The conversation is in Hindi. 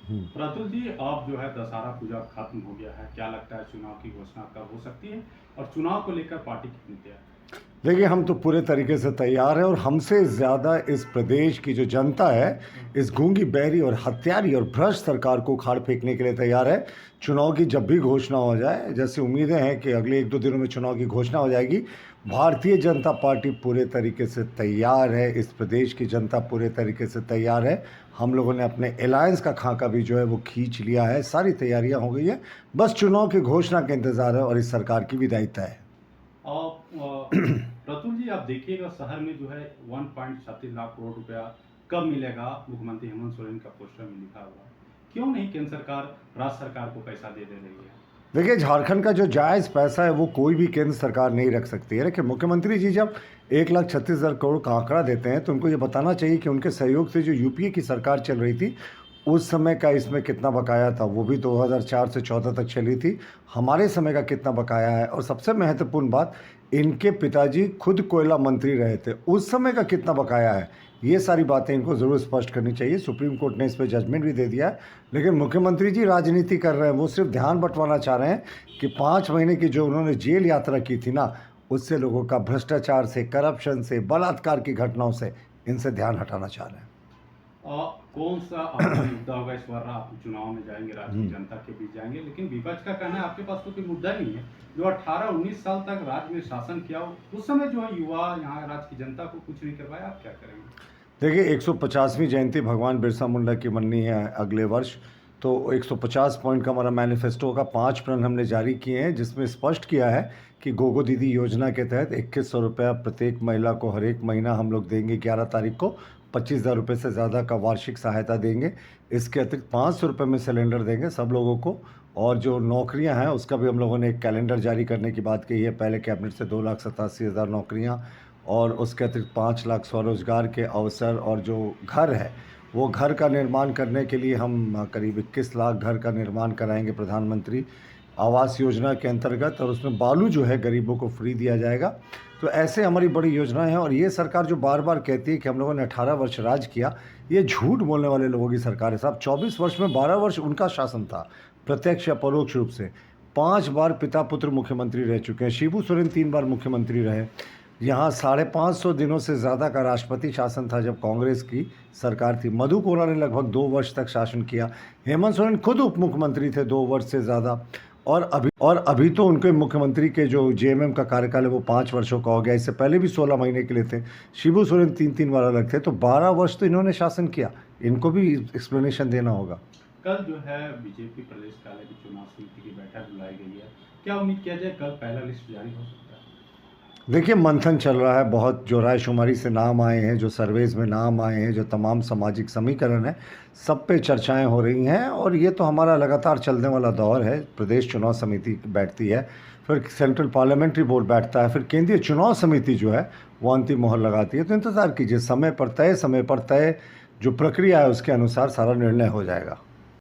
प्रतुल जी, अब जो है दशहरा पूजा खत्म हो गया है, क्या लगता है चुनाव की घोषणा कब हो सकती है और चुनाव को लेकर पार्टी कितनी तैयार है? देखिए, हम तो पूरे तरीके से तैयार हैं और हमसे ज़्यादा इस प्रदेश की जो जनता है, इस गूंगी, बहरी और हत्यारी और भ्रष्ट सरकार को उखाड़ फेंकने के लिए तैयार है। चुनाव की जब भी घोषणा हो जाए, जैसे उम्मीदें हैं कि अगले 1-2 दिनों में चुनाव की घोषणा हो जाएगी, भारतीय जनता पार्टी पूरे तरीके से तैयार है। इस प्रदेश की जनता पूरे तरीके से तैयार है। हम लोगों ने अपने अलायंस का खाका भी जो है वो खींच लिया है। सारी तैयारियां हो गई है, बस चुनाव की घोषणा का इंतज़ार है और इस सरकार की विदायिता है। और प्रतुल जी, आप देखिएगा शहर में जो है 1.36 लाख करोड़ रुपया कब मिलेगा, मुख्यमंत्री हेमंत सोरेन का पोस्टर में लिखा हुआ है। क्यों नहीं केंद्र सरकार राज्य सरकार को पैसा दे रही है? देखिए, झारखंड का जो जायज़ पैसा है वो कोई भी केंद्र सरकार नहीं रख सकती है। देखिए, मुख्यमंत्री जी जब 1,36,000 करोड़ का आंकड़ा देते हैं तो उनको ये बताना चाहिए कि उनके सहयोग से जो यूपीए की सरकार चल रही थी, उस समय का इसमें कितना बकाया था। वो भी 2004 से 14 तक चली थी। हमारे समय का कितना बकाया है, और सबसे महत्वपूर्ण बात, इनके पिताजी खुद कोयला मंत्री रहे थे, उस समय का कितना बकाया है। ये सारी बातें इनको ज़रूर स्पष्ट करनी चाहिए। सुप्रीम कोर्ट ने इस पे जजमेंट भी दे दिया है। लेकिन मुख्यमंत्री जी राजनीति कर रहे हैं। वो सिर्फ ध्यान बंटवाना चाह रहे हैं कि 5 महीने की जो उन्होंने जेल यात्रा की थी ना, उससे लोगों का भ्रष्टाचार से, करप्शन से, बलात्कार की घटनाओं से इनसे ध्यान हटाना चाह रहे हैं। और कौन सा आपका मुद्दा होगा इस बार? आप चुनाव में जाएंगे, राज्य की जनता के बीच जाएंगे, लेकिन विपक्ष का कहना है आपके पास तो कोई मुद्दा नहीं है। जो 18-19 साल तक राज्य में शासन किया, उस समय जो है युवा यहाँ राज्य की जनता को कुछ नहीं करवाया, आप क्या करेंगे? देखिए, 150वीं जयंती भगवान बिरसा मुंडा की मननी है अगले वर्ष। तो 150 पॉइंट का हमारा मैनिफेस्टो का 5 प्रण हमने जारी किए हैं, जिसमें स्पष्ट किया है कि गोगो दीदी योजना के तहत 2100 रुपया प्रत्येक महिला को हर एक महीना हम लोग देंगे। 11 तारीख को 25,000 रुपये से ज़्यादा का वार्षिक सहायता देंगे। इसके अतिरिक्त 500 रुपये में सिलेंडर देंगे सब लोगों को। और जो नौकरियां हैं उसका भी हम लोगों ने एक कैलेंडर जारी करने की बात कही है। पहले कैबिनेट से 2,87,000 नौकरियां, और उसके अतिरिक्त 5 लाख स्वरोजगार के अवसर। और जो घर है, वो घर का निर्माण करने के लिए हम करीब 21 लाख घर का निर्माण कराएंगे प्रधानमंत्री आवास योजना के अंतर्गत, और उसमें बालू जो है गरीबों को फ्री दिया जाएगा। तो ऐसे हमारी बड़ी योजनाएं हैं। और ये सरकार जो बार बार कहती है कि हम लोगों ने 18 वर्ष राज किया, ये झूठ बोलने वाले लोगों की सरकार है साहब। 24 वर्ष में 12 वर्ष उनका शासन था, प्रत्यक्ष या परोक्ष रूप से। 5 बार पिता पुत्र मुख्यमंत्री रह चुके हैं। शिबू सोरेन 3 बार मुख्यमंत्री रहे। यहाँ 550 दिनों से ज़्यादा का राष्ट्रपति शासन था जब कांग्रेस की सरकार थी। मधु कोड़ा ने लगभग 2 वर्ष तक शासन किया। हेमंत सोरेन खुद उप मुख्यमंत्री थे 2 वर्ष से ज़्यादा। और अभी तो उनके मुख्यमंत्री के जो जेएमएम का कार्यकाल है वो 5 वर्षों का हो गया। इससे पहले भी 16 महीने के लिए थे। शिबू सोरेन 3-3 बार अलग थे। तो 12 वर्ष तो इन्होंने शासन किया। इनको भी एक्सप्लेनेशन देना होगा। कल जो है बीजेपी प्रदेश कार्यालय की चुनाव समिति की बैठक बुलाई गई है, क्या उम्मीद किया जाए कल पहला लिस्ट जारी हो सकता है? देखिए, मंथन चल रहा है बहुत। जो रायशुमारी से नाम आए हैं, जो सर्वेज में नाम आए हैं, जो तमाम सामाजिक समीकरण है, सब पे चर्चाएं हो रही हैं। और ये तो हमारा लगातार चलने वाला दौर है। प्रदेश चुनाव समिति बैठती है, फिर सेंट्रल पार्लियामेंट्री बोर्ड बैठता है, फिर केंद्रीय चुनाव समिति जो है वो अंतिम मोहर लगाती है। तो इंतज़ार कीजिए, समय पर तय जो प्रक्रिया है उसके अनुसार सारा निर्णय हो जाएगा।